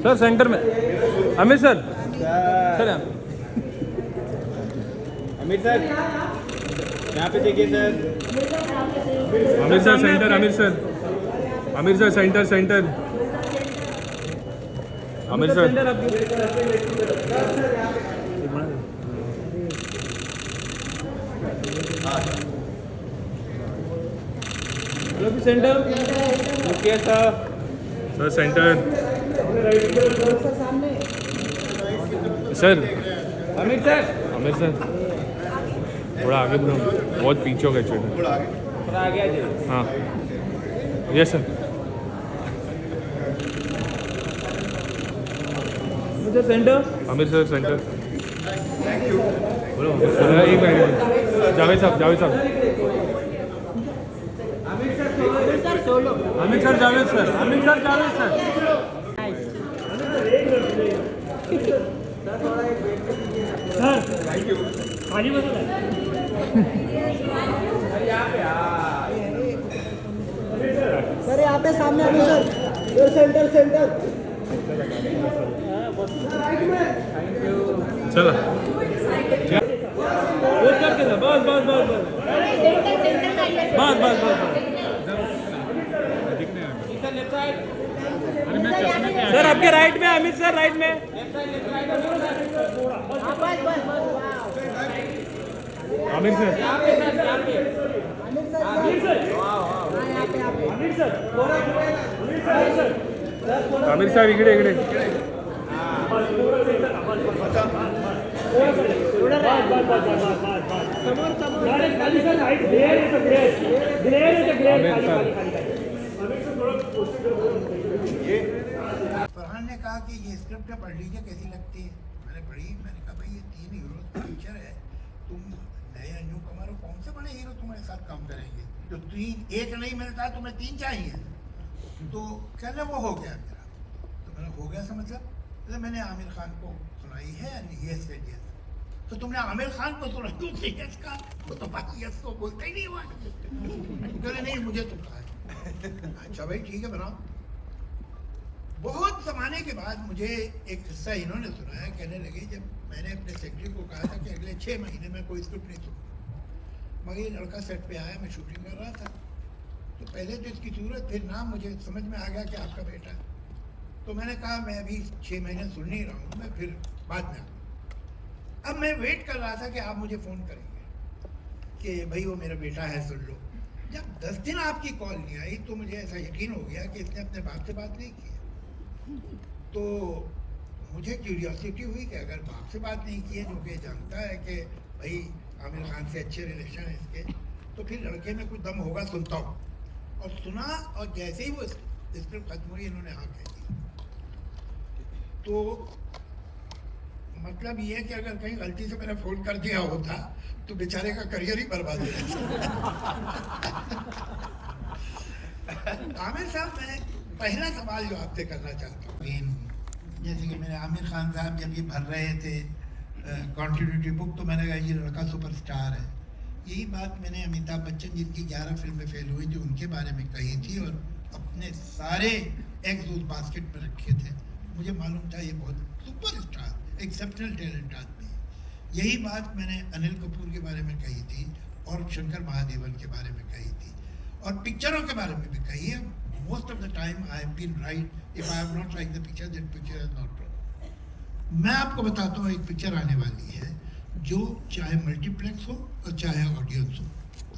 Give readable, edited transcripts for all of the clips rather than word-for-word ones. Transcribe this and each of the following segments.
Sir centre में Amit sir sir Amit sir यहाँ पे देखिए sir. Amit sir centre Amit sir centre centre Amit sir centre okay sir centre sir Amit sir थोड़ा आगे बढ़ो बहुत पीछे हो गए एक्चुअली थोड़ा आगे आ जाइए। हाँ yes sir centre Amit sir centre बोलो एक मिनट जावेद साहब Amit sir Javed sir sir यहाँ पे सामने अभी सर सेंटर चलो सर आपके राइट में अमित सर राइट में आमिर सर आमिर साहेब इकडे फरहान ने कहा कि ये स्क्रिप्ट पढ़ लीजिए कैसी लगती है। मैंने पढ़ी, मैंने कहा भाई ये 3 हीरो की पिक्चर है, तुम नए न्यू कमर हो, कौन से बड़े हीरो तुम्हारे साथ काम करेंगे? जो 3 एक नहीं मिलता है तुम्हें 3 चाहिए। तो कहने वो हो गया मेरा, तो मैंने हो गया समझ लो। तो मैंने आमिर खान को सुनाई है एंड यस सेड यस। तो तुमने आमिर खान को सुनाई उसने यस कहा, वो तो बाकी यस तो बोलता ही नहीं हुआ। कहने नहीं मुझे तो कहा है। अच्छा भाई ठीक है बनाओ। बहुत ज़माने के बाद मुझे एक किस्सा इन्होंने सुनाया, कहने लगे जब मैंने अपने सेक्रेटरी को कहा था कि अगले 6 महीने में कोई स्क्रिप्ट नहीं सुनूंगा, मगर ये लड़का सेट पे आया, मैं शूटिंग कर रहा था, तो पहले तो इसकी सूरत फिर नाम मुझे समझ में आ गया कि आपका बेटा है। तो मैंने कहा मैं अभी 6 महीने सुन नहीं रहा हूँ, मैं फिर बाद में आऊँगा। अब मैं वेट कर रहा था कि आप मुझे फ़ोन करेंगे कि भाई वो मेरा बेटा है सुन लो। जब 10 दिन आपकी कॉल नहीं आई तो मुझे ऐसा यकीन हो गया कि इसने अपने बाप से बात नहीं की। तो मुझे क्यूरियोसिटी हुई कि अगर बाप से बात नहीं की है, जो कि जानता है कि भाई आमिर खान से अच्छे रिलेशन है इसके, तो फिर लड़के में कुछ दम होगा, सुनता हूँ। और सुना, और जैसे ही वो स्क्रिप्ट खत्म हुई इन्होंने हाँ कह दी। तो मतलब ये है कि अगर कहीं गलती से मैंने फ़ोन कर दिया होता तो बेचारे का करियर ही बर्बाद हो जाता। आमिर साहब, मैं पहला सवाल जो आपसे करना चाहता हूँ, जैसे कि मेरे आमिर खान साहब जब ये भर रहे थे कॉन्टिन्यूटी बुक, तो मैंने कहा ये लड़का सुपरस्टार है। यही बात मैंने अमिताभ बच्चन जिनकी 11 फिल्में फेल हुई थी उनके बारे में कही थी, और अपने सारे एग्स उस बास्केट में रखे थे। मुझे मालूम था ये बहुत सुपरस्टार, एक्सेप्शनल टैलेंट आदमी है। यही बात मैंने अनिल कपूर के बारे में कही थी, और शंकर महादेवन के बारे में कही थी, और पिक्चरों के बारे में भी कही है। Most of the time I have been right. If I have not liked the picture, that picture is not wrong. मैं आपको बताता हूँ, एक पिक्चर आने वाली है जो चाहे मल्टीप्लेक्स हो और चाहे ऑडियंस हो,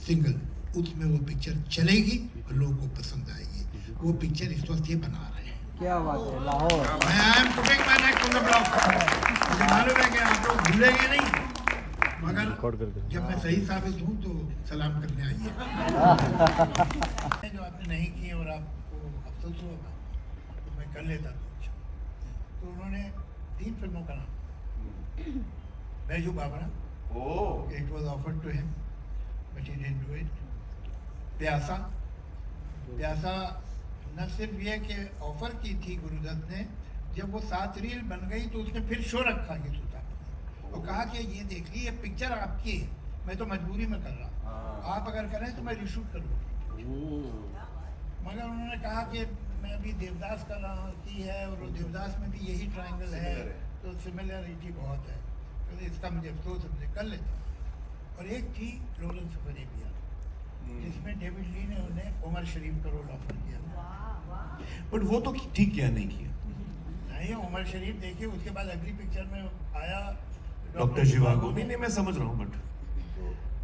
सिंगल, उसमें वो पिक्चर चलेगी और लोगों को पसंद आएगी। वो पिक्चर इस वक्त ये बना रहे हैं। क्या बात है, Lahore. I am putting my neck on the block. मुझे मालूम है कि आप लोग भूलेंगे नहीं, मगर जब मैं सही साबित हूँ तो सलाम करने आइए। जो आपने नहीं किए और आपको अफसोस होगा तो मैं कर लेता था। तो उन्होंने 3 फिल्मों का नाम, Baiju Bawra, it was offered to him but he didn't do it. Pyaasa न सिर्फ ये कि ऑफर की थी गुरुदत्त ने, जब वो 7 रील बन गई तो उसने फिर शो रखा ये सुल्तान और कहा कि ये देखिए ये पिक्चर आपकी है, मैं तो मजबूरी में कर रहा हूँ, आप अगर करें तो मैं रिशूट करूँगा। मगर उन्होंने उन्होंने कहा कि मैं अभी देवदास का की है और देवदास में भी यही ट्रायंगल है, तो सिमिलरिटी बहुत है, तो इसका मुझे अफसोस है, मुझे कर लेता हूँ। और एक थी लॉरेंस ऑफ अरेबिया, जिसमें डेविड ली ने उन्हें उमर शरीफ का रोल ऑफर किया। बट वो तो ठीक किया नहीं किया। नहीं, उमर शरीफ देखिए, उसके बाद अगली पिक्चर में आया डॉक्टर जिवागो। नहीं मैं समझ रहा हूँ, बट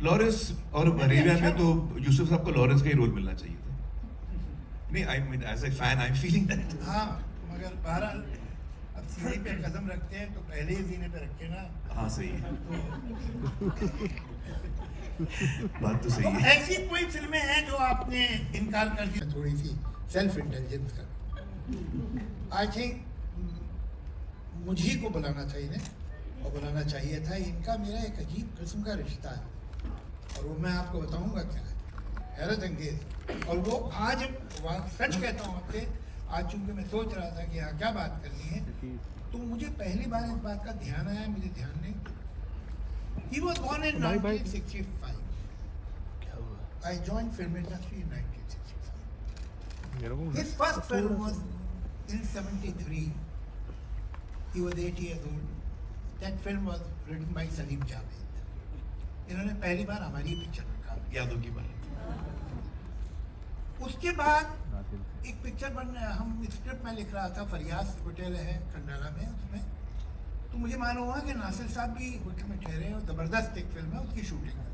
लॉरेंस और अरेबिया में तो यूसुफ साहब को लॉरेंस का ही रोल मिलना चाहिए था। नहीं, I mean as a fan I am feeling that. हाँ, मगर बहरहाल अब सीने पे कदम रखते हैं तो पहले ही सीने पे रखे ना। हाँ सही है, बात तो सही तो है। ऐसी कोई फिल्में हैं जो आपने इनकार कर दी? थोड़ी सी सेल्फ इंटेलिजेंस का आई थिंक मुझी को बुलाना चाहिए और बुलाना चाहिए था। इनका मेरा एक अजीब किस्म का रिश्ता है और वो मैं आपको बताऊंगा क्या है, हैरत अंगेज। और वो आज सच कहता हूँ आपसे, आज चूंकि मैं सोच रहा था कि यहाँ क्या बात करनी है, तो मुझे पहली बार इस बात का ध्यान आया, मुझे ध्यान नहीं। He was born in 1965. I joined film industry in 1965. His first film was in 73. He was 8 years old. That film was written by Salim Javed. इन्होंने पहली बार हमारी पिक्चर में काम किया। यादों की बात। उसके बाद एक पिक्चर हम स्क्रिप्ट में लिख रहा था, फरियाद होटल है खंडाला में, उसमें तो मुझे मालूम हुआ कि नासिर साहब भी होटल में ठहरे और ज़बरदस्त एक फिल्म है, उसकी शूटिंग है।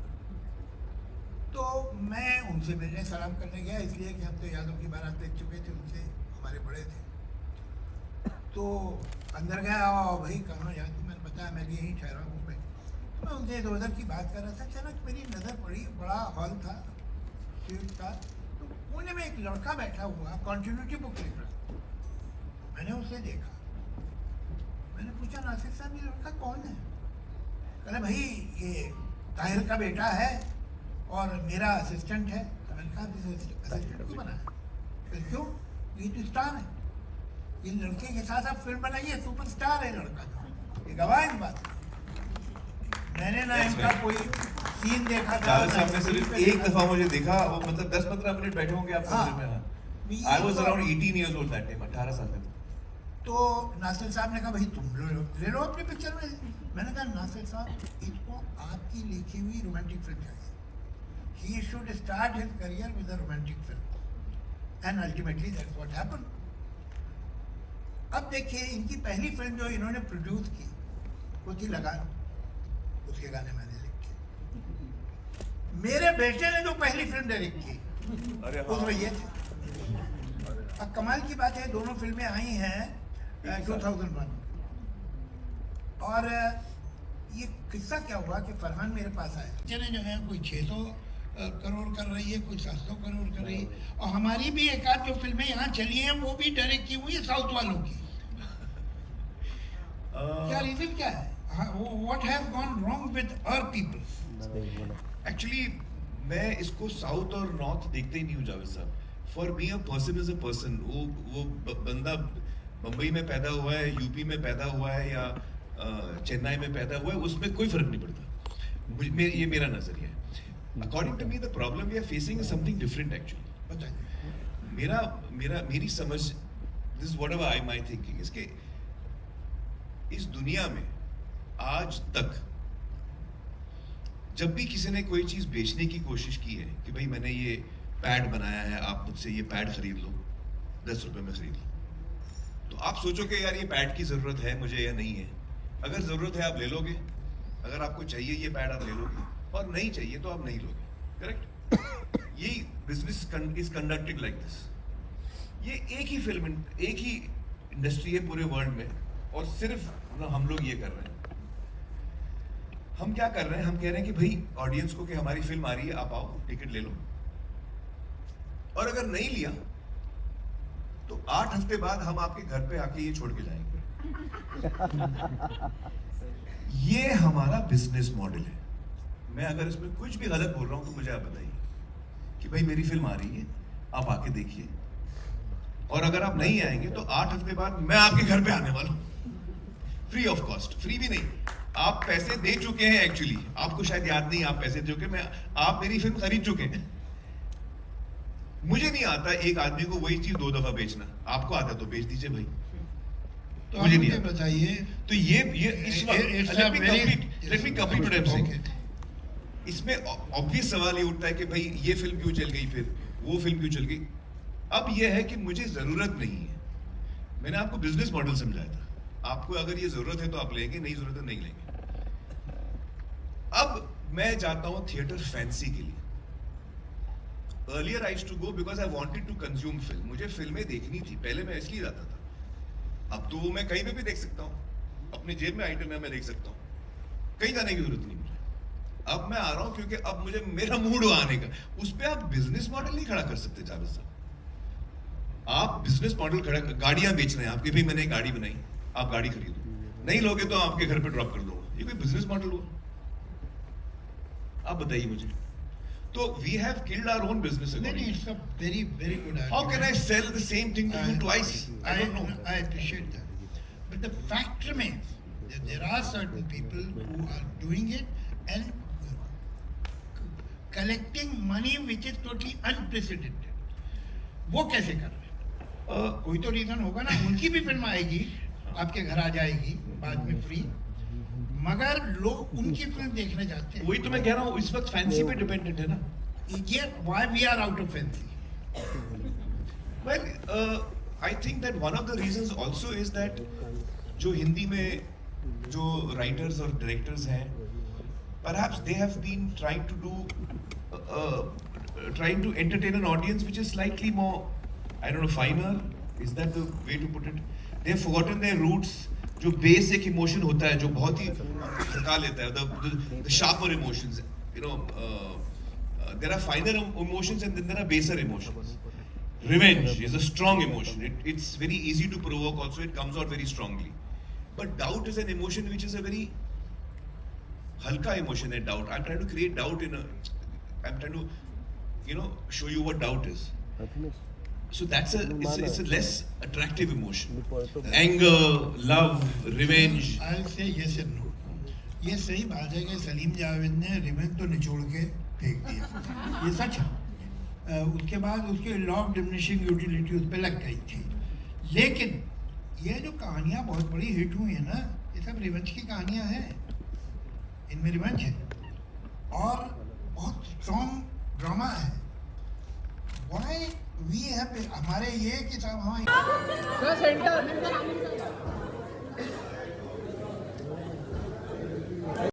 तो मैं उनसे मिलने सलाम करने गया, इसलिए कि हम तो यादों की बारात देख चुके थे, उनसे हमारे बड़े थे। तो अंदर गया, भाई कहाँ जा तू? मैंने बताया मैं भी यहीं ठहरा हूँ। मैं उनसे इधर उधर की बात कर रहा था, अचानक मेरी नज़र पड़ी, बड़ा हॉल था, सीट था, तो कोने में एक लड़का बैठा हुआ कॉन्टिन्यूटी बुक लिख रहा। मैंने उसे देखा, मैंने पूछा नासिर साहब ये लड़का कौन है? कहले भाई ये ताहिर का बेटा है और मेरा असिस्टेंट है। मैंने कहा असिस्टेंट क्यों बना है? क्यों? ये तो स्टार है, ये लड़के के साथ आप फिल्म बनाइए, सुपरस्टार है लड़का, ये गवाह इस बात। मैंने ना इनका कोई सीन देखा था। साहब ने सिर्फ एक दफा मुझे देखा, वो मतलब 10-15 मिनट बैठे होंगे आप फिल्म में। I was around 18 years old that time, 18 साल का था। तो नासिर साहब ने कहा भाई तुम ले लो अपनी पिक्चर में। मैंने कहा नासिर साहब इसको आपकी लिखी हुई रोमांटिक फिल्म चाहिए। He should start his career with a romantic film and ultimately that's what happened. अब देखिए इनकी पहली फिल्म जो इन्होंने प्रोड्यूस की वो थी लगान, उसके गाने मैंने लिखे। मेरे बेटे ने जो पहली फिल्म डायरेक्ट की उसमें ये थी। अब कमाल की बात है, दोनों फिल्में आई हैं 2001। और ये किस्सा क्या हुआ कि फरहान मेरे पास आया, चले जो है कोई 600 करोड़ कर रही है, कोई 700 करोड़ कर रही है, और हमारी भी एक आध जो फिल्में यहाँ चली हैं वो भी डायरेक्ट की हुई है साउथ वालों की। क्या रीजन क्या है? What has gone wrong with our people? Actually मैं इसको साउथ और नॉर्थ देखते ही नहीं हूँ जावेद साहब। For me a person is a person. वो बंदा मुंबई में पैदा हुआ है, यूपी में पैदा हुआ है या चेन्नई में पैदा हुआ है, उसमें कोई फर्क नहीं पड़ता। ये मेरा नजरिया है। According to me the problem we are facing is something different actually. बताइए। मेरी समझ, this is whatever I my thinking, इसके इस दुनिया में आज तक जब भी किसी ने कोई चीज बेचने की कोशिश की है कि भाई मैंने ये पैड बनाया है, आप मुझसे ये पैड खरीद लो, 10 रुपए में खरीद लो, तो आप सोचोगे यार ये पैड की जरूरत है मुझे या नहीं है। अगर जरूरत है आप ले लोगे, अगर आपको चाहिए ये पैड आप ले लोगे, और नहीं चाहिए तो आप नहीं लोगे। करेक्ट? ये business is conducted like this. ये एक ही फिल्म, एक ही इंडस्ट्री है पूरे वर्ल्ड में, और सिर्फ हम लोग ये कर रहे हैं। हम क्या कर रहे हैं? हम कह रहे हैं कि भाई ऑडियंस को कि हमारी फिल्म आ रही है, आप आओ टिकट ले लो, और अगर नहीं लिया तो 8 हफ्ते बाद हम आपके घर पे आके ये छोड़ के जाएंगे। ये हमारा बिजनेस मॉडल है। मैं अगर इसमें कुछ भी गलत बोल रहा हूं तो मुझे आप बताइए कि भाई मेरी फिल्म आ रही है, आप आके देखिए, और अगर आप नहीं आएंगे तो 8 हफ्ते बाद मैं आपके घर पे आने वाला हूं, फ्री ऑफ कॉस्ट। फ्री भी नहीं, आप पैसे दे चुके हैं। एक्चुअली आपको शायद याद नहीं, आप पैसे दे चुके, आप मेरी फिल्म खरीद चुके हैं। मुझे नहीं आता एक आदमी को वही चीज 2 दफा बेचना। आपको आता है तो बेच दीजिए भाई, तो मुझे नहीं मुझे आता। बताइए, तो ये इस It's a let me very- complete what I'm saying. Okay. इसमें ऑब्वियस सवाल ये उठता है कि भाई ये फिल्म क्यों चल गई, फिर वो फिल्म क्यों चल गई। अब ये है कि मुझे जरूरत नहीं है। मैंने आपको बिजनेस मॉडल समझाया था, आपको अगर ये जरूरत है तो आप लेंगे, नहीं जरूरत है नहीं लेंगे। अब मैं जाता हूं थिएटर फैंसी के लिए। Earlier I used to go because I wanted to consume film, मुझे फिल्में देखनी थी, पहले मैं इसलिए जाता था। अब तो मैं कहीं पे भी देख सकता हूं, अपनी जेब में आइटम है, मैं देख सकता हूं, कहीं जाने की जरूरत नहीं मुझे। अब मैं आ रहा हूं क्योंकि अब मुझे मेरा मूड आने का, उस पर आप बिजनेस मॉडल नहीं खड़ा कर सकते जावेद साहब। आप बिजनेस मॉडल खड़ा, गाड़ियां बेच रहे हैं आपके, भाई मैंने एक गाड़ी बनाई, आप गाड़ी खरीदो, नहीं लोगे तो आपके घर पे ड्रॉप कर दूंगा, ये कोई बिजनेस मॉडल हुआ? आप बताइए मुझे। तो we have killed our own business. नहीं, it's a very, very good argument. How can I sell the same thing to you twice? I don't know. I appreciate that. But the fact remains that there are certain people who are doing it and collecting money which is totally unprecedented. वो कैसे कर रहे हैं? कोई तो reason होगा ना। उनकी भी फिल्म आएगी, आपके घर आ जाएगी बाद में फ्री, मगर लोग उनकी फिल्म देखने जाते हैं। वही तो मैं कह रहा हूँ, इस वक्त फैंसी पे डिपेंडेंट है ना। ये why we are out of fancy? Well, I think that one of the reasons also is that जो हिंदी में जो writers और directors हैं, perhaps they have been trying to entertain an audience which is slightly more, I don't know, finer. Is that the way to put it? They have forgotten their roots. जो basic emotion होता है, जो बहुत ही थका लेता है, the sharper emotions, you know, there are finer emotions and then there are baser emotions. Revenge is a strong emotion. It's very easy to provoke also, it comes out very strongly. But doubt is an emotion which is a very halka emotion, a doubt. I'm trying to create doubt I'm trying to, show you what doubt is. So it's a less attractive emotion. Anger, love, revenge. I'll say yes and no. ये सही बात है कि सलीम जावेद ने revenge तो निचोड़ के फेंक दिया, ये सच है। उसके बाद उसकी लॉ ऑफ डिमिनिशिंग यूटिलिटी उस पर लग गई थी। लेकिन ये जो कहानियाँ बहुत बड़ी हिट हुई हैं ना, ये सब रिवेंज की कहानियाँ हैं, इनमें रिवेंज है और बहुत स्ट्रॉन्ग ड्रामा है। Why we have हमारे ये कि साहब हाँ